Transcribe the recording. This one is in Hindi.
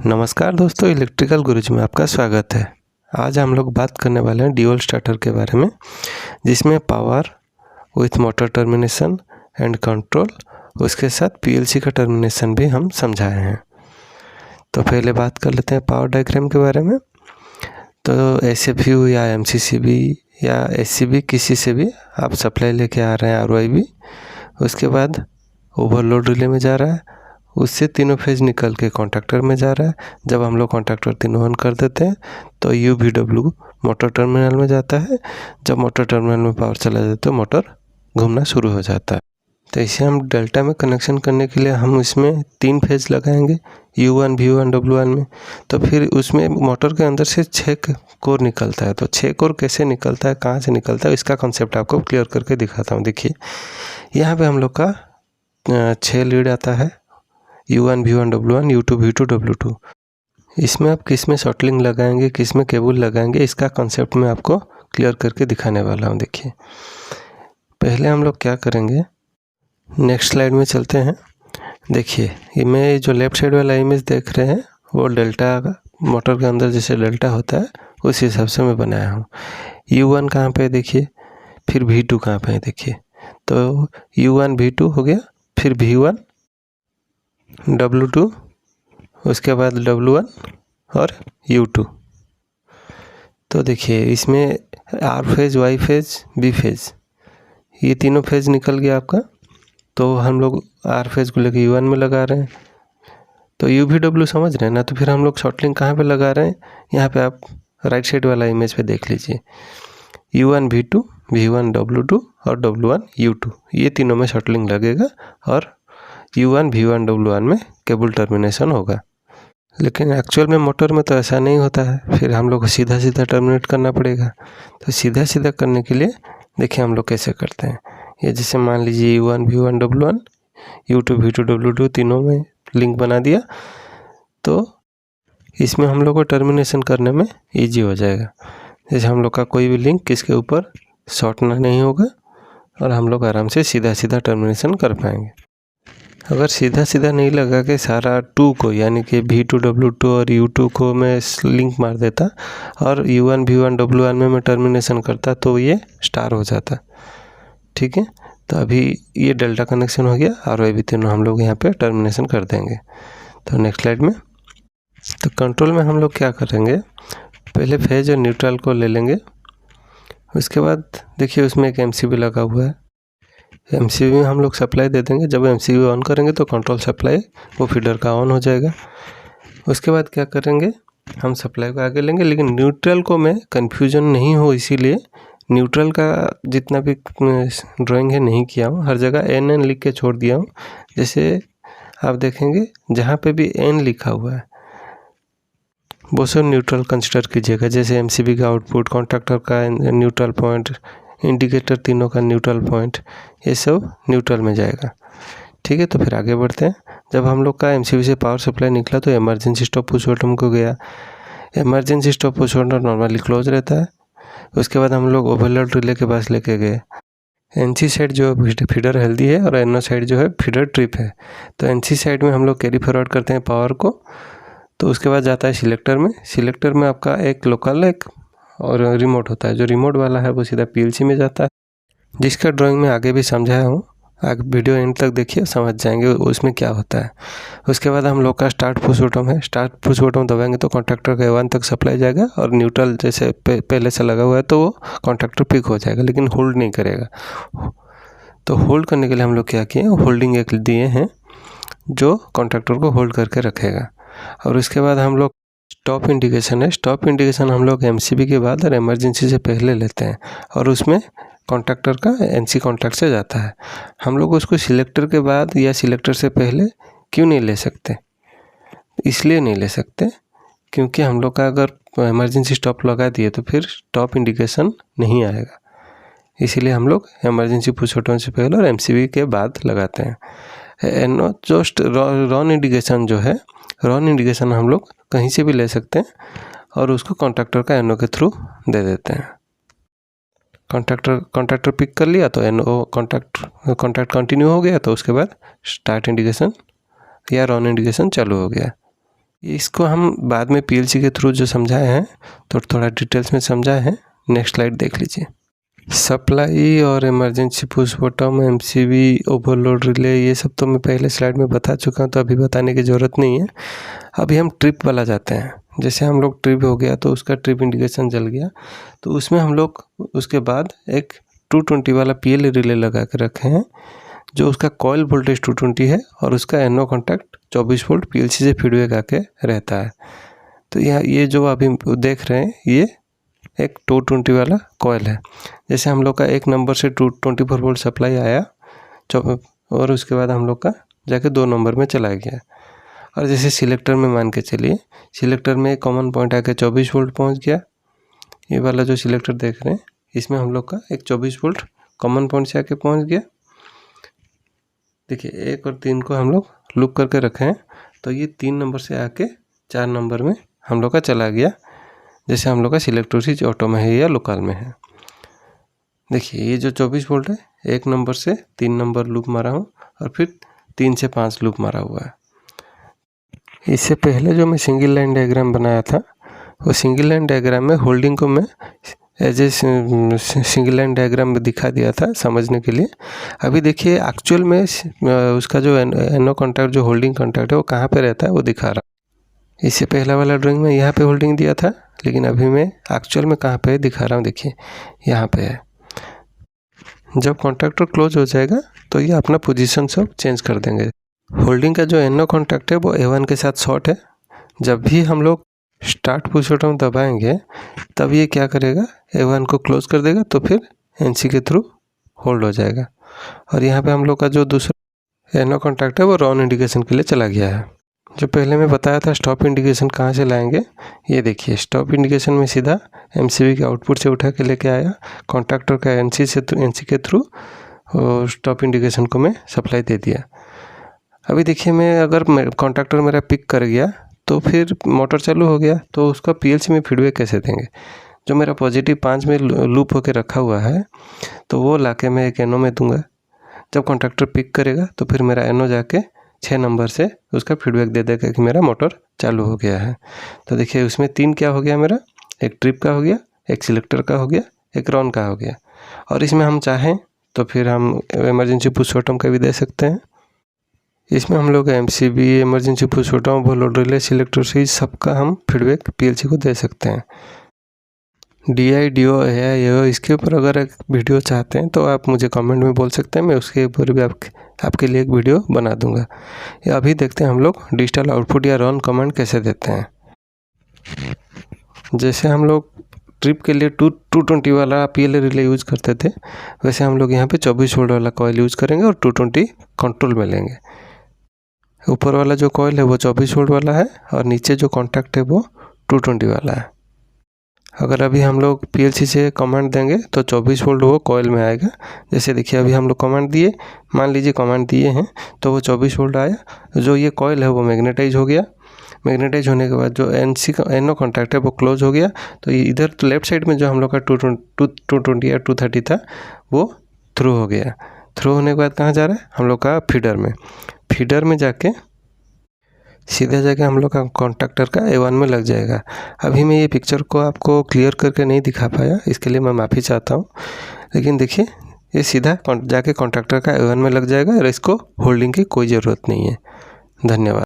नमस्कार दोस्तों, इलेक्ट्रिकल गुरुजी में आपका स्वागत है। आज हम लोग बात करने वाले हैं ड्यूल स्टार्टर के बारे में, जिसमें power with motor termination and control, उसके साथ पीएलसी का टर्मिनेशन भी हम समझाए हैं। तो पहले बात कर लेते हैं पावर डायग्राम के बारे में। तो एसएफयू या एमसीसीबी या एससीबी किसी से भी आप सप्लाई लेके आ रहे हैं आरओआईबी, उसके बाद ओवरलोड रिले में जा रहा है, उससे तीनों फेज निकल के कॉन्टैक्टर में जा रहा है। जब हम लोग कॉन्टैक्टर तीनों ऑन कर देते हैं तो UVW मोटर टर्मिनल में जाता है। जब मोटर टर्मिनल में पावर चला जाता है तो मोटर घूमना शुरू हो जाता है। तो इसे हम डेल्टा में कनेक्शन करने के लिए हम इसमें 3 फेज लगाएंगे, U1, V1, W1 में। तो फिर उसमें मोटर के अंदर से 6 कोर निकलता है। तो 6 कोर कैसे निकलता है, कहाँ से निकलता है, इसका कॉन्सेप्ट आपको क्लियर करके दिखाता हूँ। देखिए, यहाँ पे हम लोग का 6 लीड आता है, U1, V1, W1, U2, V2, W2। इसमें आप किस में शॉर्टलिंग लगाएंगे, किस में केबल लगाएंगे, इसका कॉन्सेप्ट मैं आपको क्लियर करके दिखाने वाला हूँ। देखिए, पहले हम लोग क्या करेंगे, नेक्स्ट स्लाइड में चलते हैं। देखिए, ये मैं जो लेफ्ट साइड वाला इमेज देख रहे हैं वो डेल्टा मोटर के अंदर जैसे डेल्टा होता है उस हिसाब से मैं बनाया हूँ। U1 कहाँ पे है देखिए, फिर V2 कहाँ पे है देखिए। तो U1 V2 हो गया, फिर V1 W2, उसके बाद W1 और U2। तो देखिए, इसमें R phase, Y phase, B phase, ये तीनों फेज निकल गया आपका। तो हम लोग R फेज को लेकर U1 में लगा रहे हैं। तो UVW समझ रहे हैं ना। तो फिर हम लोग शॉर्टलिंग कहाँ पे लगा रहे हैं, यहाँ पे आप राइट साइड वाला इमेज पे देख लीजिए। U1 V2, V1 W2 और W1 U2, ये तीनों में शॉर्टलिंग लगेगा और U1 V1 W1 में केबल टर्मिनेशन होगा। लेकिन एक्चुअल में मोटर में तो ऐसा नहीं होता है, फिर हम लोग को सीधा सीधा टर्मिनेट करना पड़ेगा। तो सीधा सीधा करने के लिए देखिए हम लोग कैसे करते हैं। ये जैसे मान लीजिए U1 V1 W1, U2 V2 W2 तीनों में लिंक बना दिया, तो इसमें हम लोग को टर्मिनेशन करने में ईजी हो जाएगा। जैसे हम लोग का कोई भी लिंक किसके ऊपर शॉर्ट नहीं होगा और हम लोग आराम से सीधा सीधा टर्मिनेशन कर पाएंगे। अगर सीधा सीधा नहीं लगा के सारा 2 को, यानी कि V2 W2 और U2 को मैं लिंक मार देता और U1 V1 W1 में मैं टर्मिनेशन करता तो ये स्टार हो जाता। ठीक है, तो अभी ये डेल्टा कनेक्शन हो गया और वही भी तीनों हम लोग यहाँ पे टर्मिनेशन कर देंगे। तो नेक्स्ट स्लाइड में, तो कंट्रोल में हम लोग क्या करेंगे, पहले फेज और न्यूट्रल को ले लेंगे। उसके बाद देखिए उसमें एक MCB लगा हुआ है, MCB में हम लोग सप्लाई दे देंगे। जब MCB ऑन करेंगे तो कंट्रोल सप्लाई वो फीडर का ऑन हो जाएगा। उसके बाद क्या करेंगे, हम सप्लाई को आगे लेंगे, लेकिन न्यूट्रल को मैं कन्फ्यूजन नहीं हो इसीलिए न्यूट्रल का जितना भी ड्राइंग है नहीं किया हूँ, हर जगह NN लिख के छोड़ दिया हूँ। जैसे आप देखेंगे जहाँ पे भी N लिखा हुआ है वो सब न्यूट्रल कंसिडर कीजिएगा। जैसे MCB का आउटपुट, कॉन्टैक्टर का न्यूट्रल पॉइंट, इंडिकेटर तीनों का न्यूट्रल पॉइंट, ये सब न्यूट्रल में जाएगा। ठीक है, तो फिर आगे बढ़ते हैं। जब हम लोग का MCB से पावर सप्लाई निकला तो इमरजेंसी स्टॉप पुश बटन को गया। Emergency stop push button normally close रहता है। उसके बाद हम लोग ओवरलोड रिले के पास लेके गए। NC साइड जो फीडर हेल्दी है और NO साइड जो है फीडर ट्रिप है। तो NC साइड में हम लोग कैरी फॉरवर्ड करते हैं पावर को। तो उसके बाद जाता है सिलेक्टर में। सिलेक्टर में आपका एक लोकल एक और रिमोट होता है। जो रिमोट वाला है वो सीधा PLC में जाता है, जिसका ड्राइंग में आगे भी समझाया हूँ। आप वीडियो एंड तक देखिए, समझ जाएंगे उसमें क्या होता है। उसके बाद हम लोग का स्टार्ट पुश बटन है। स्टार्ट पुश बटन दबाएंगे तो कॉन्टैक्टर का 1 तक सप्लाई जाएगा और न्यूट्रल जैसे पहले से लगा हुआ है तो वो कॉन्टैक्टर पिक हो जाएगा, लेकिन होल्ड नहीं करेगा। तो होल्ड करने के लिए हम लोग क्या किए, होल्डिंग एक दिए हैं जो कॉन्टैक्टर को होल्ड करके रखेगा। और उसके बाद हम लोग स्टॉप इंडिकेशन है। स्टॉप इंडिकेशन हम लोग MCB के बाद और इमरजेंसी से पहले लेते हैं और उसमें कॉन्टैक्टर का NC कॉन्टैक्ट से जाता है। हम लोग उसको सिलेक्टर के बाद या सिलेक्टर से पहले क्यों नहीं ले सकते, इसलिए नहीं ले सकते क्योंकि हम लोग का अगर इमरजेंसी स्टॉप लगा दिए तो फिर स्टॉप इंडिकेशन नहीं आएगा। इसीलिए हम लोग इमरजेंसी पुश बटन से पहले और MCB के बाद लगाते हैं। NO जस्ट रॉन इंडिकेशन जो है, रॉन इंडिकेशन हम लोग कहीं से भी ले सकते हैं और उसको कॉन्टैक्टर का NO के थ्रू दे देते हैं। कॉन्टैक्टर पिक कर लिया तो NO कॉन्टैक्ट कंटिन्यू हो गया, तो उसके बाद स्टार्ट इंडिकेशन या रॉन इंडिकेशन चालू हो गया। इसको हम बाद में पीएलसी के थ्रू जो समझाए हैं तो थोड़ा डिटेल्स में समझाए हैं। नेक्स्ट स्लाइड देख लीजिए। सप्लाई और emergency push button, MCB, overload relay, ये सब तो मैं पहले स्लाइड में बता चुका हूँ, तो अभी बताने की ज़रूरत नहीं है। अभी हम ट्रिप वाला जाते हैं। जैसे हम लोग ट्रिप हो गया तो उसका ट्रिप इंडिकेशन जल गया, तो उसमें हम लोग उसके बाद एक 220 वाला पीएल रिले लगा के रखे हैं, जो उसका कॉइल वोल्टेज 220 है और उसका एनो कॉन्टैक्ट 24 वोल्ट पीएलसी से फीडबैक आके रहता है। तो ये जो अभी देख रहे हैं ये एक 220 वाला कॉइल है। जैसे हम लोग का एक नंबर से 224 वोल्ट सप्लाई आया और उसके बाद हम लोग का जाके 2 नंबर में चला गया। और जैसे सिलेक्टर में मान के चलिए, सिलेक्टर में एक कॉमन पॉइंट आके 24 वोल्ट पहुंच गया। ये वाला जो सिलेक्टर देख रहे हैं इसमें हम लोग का एक 24 वोल्ट कॉमन पॉइंट से आके पहुंच गया। देखिए 1 और 3 को हम लोग लूप करके रखे हैं, तो ये 3 नंबर से आके 4 नंबर में हम लोग का चला गया। जैसे हम लोग का सिलेक्टर स्विच ऑटो में है या लोकल में है। देखिए ये जो 24 वोल्ट है, 1 नंबर से 3 नंबर लूप मारा हूँ और फिर 3 से 5 लूप मारा हुआ है। इससे पहले जो मैं सिंगल लाइन डायग्राम बनाया था, वो सिंगल लाइन डायग्राम में होल्डिंग को मैं as a single line diagram में दिखा दिया था समझने के लिए। अभी देखिए एक्चुअल में उसका जो एनो कॉन्टैक्ट, जो होल्डिंग कॉन्टैक्ट है, वो कहाँ पे रहता है वो दिखा रहा। इससे पहला वाला ड्राइंग में यहाँ पे होल्डिंग दिया था, लेकिन अभी मैं एक्चुअल में कहाँ पे दिखा रहा हूँ। देखिए यहाँ पे है। जब कॉन्टैक्टर क्लोज हो जाएगा तो ये अपना पोजीशन सब चेंज कर देंगे। होल्डिंग का जो एनो कॉन्टैक्ट है वो A1 के साथ शॉर्ट है। जब भी हम लोग स्टार्ट पुश बटन दबाएंगे तब ये क्या करेगा, A1 को क्लोज कर देगा, तो फिर NC के थ्रू होल्ड हो जाएगा। और यहाँ पे हम लोग का जो दूसरा एनो कॉन्टैक्ट है वो रॉन इंडिकेशन के लिए चला गया है। जो पहले मैं बताया था स्टॉप इंडिकेशन कहाँ से लाएंगे, ये देखिए स्टॉप इंडिकेशन में सीधा MCB के आउटपुट से उठा के लेके आया, कॉन्टैक्टर का NC के थ्रू स्टॉप इंडिकेशन को मैं सप्लाई दे दिया। अभी देखिए मैं अगर कॉन्टैक्टर मेरा पिक कर गया तो फिर मोटर चालू हो गया, तो उसका पीएलसी में फीडबैक कैसे देंगे। जो मेरा पॉजिटिव 5 में लूप होकर रखा हुआ है, तो वो लाके मैं एक एनो में दूंगा। जब कॉन्टैक्टर पिक करेगा तो फिर मेरा एनो जाके 6 नंबर से उसका फीडबैक दे देगा कि मेरा मोटर चालू हो गया है। तो देखिए उसमें 3 क्या हो गया मेरा, एक ट्रिप का हो गया, एक सिलेक्टर का हो गया, एक रॉन का हो गया। और इसमें हम चाहें तो फिर हम इमरजेंसी पुश बटन का भी दे सकते हैं। इसमें हम लोग MCB, emergency push button, overload relay, selector switch, सबका हम फीडबैक पीएलसी को दे सकते हैं। DI, DO, AI, AO, इसके ऊपर अगर एक वीडियो चाहते हैं तो आप मुझे कमेंट में बोल सकते हैं, मैं उसके ऊपर भी आपके लिए एक वीडियो बना दूंगा। या अभी देखते हैं हम लोग डिजिटल आउटपुट या रन कमांड कैसे देते हैं। जैसे हम लोग ट्रिप के लिए 220 वाला पीएल रिले यूज़ करते थे, वैसे हम लोग यहाँ पे 24 वोल्ट वाला कॉइल यूज़ करेंगे और 220 कंट्रोल में लेंगे। ऊपर वाला जो कॉइल है वो 24 वोल्ट वाला है और नीचे जो कॉन्टैक्ट है वो 220 वाला है। अगर अभी हम लोग पीएलसी से कमांड देंगे तो 24 वोल्ट वो कॉइल में आएगा। जैसे देखिए अभी हम लोग कमांड दिए, मान लीजिए कमांड दिए हैं तो वो 24 वोल्ट आया। जो ये कॉइल है वो मैग्नेटाइज हो गया। मैग्नेटाइज होने के बाद जो NC का एनो कॉन्टैक्ट है वो क्लोज हो गया। तो ये इधर तो लेफ्ट साइड में जो हम लोग का 220 या 230 था वो थ्रू हो गया। थ्रू होने के बाद कहाँ जा रहा है, हम लोग का फीडर में। फीडर में जाके सीधा जाके हम लोग का कॉन्टैक्टर का A1 में लग जाएगा। अभी मैं ये पिक्चर को आपको क्लियर करके नहीं दिखा पाया, इसके लिए मैं माफ़ी चाहता हूँ। लेकिन देखिए ये सीधा जाके कॉन्टैक्टर का A1 में लग जाएगा और इसको होल्डिंग की कोई ज़रूरत नहीं है। धन्यवाद।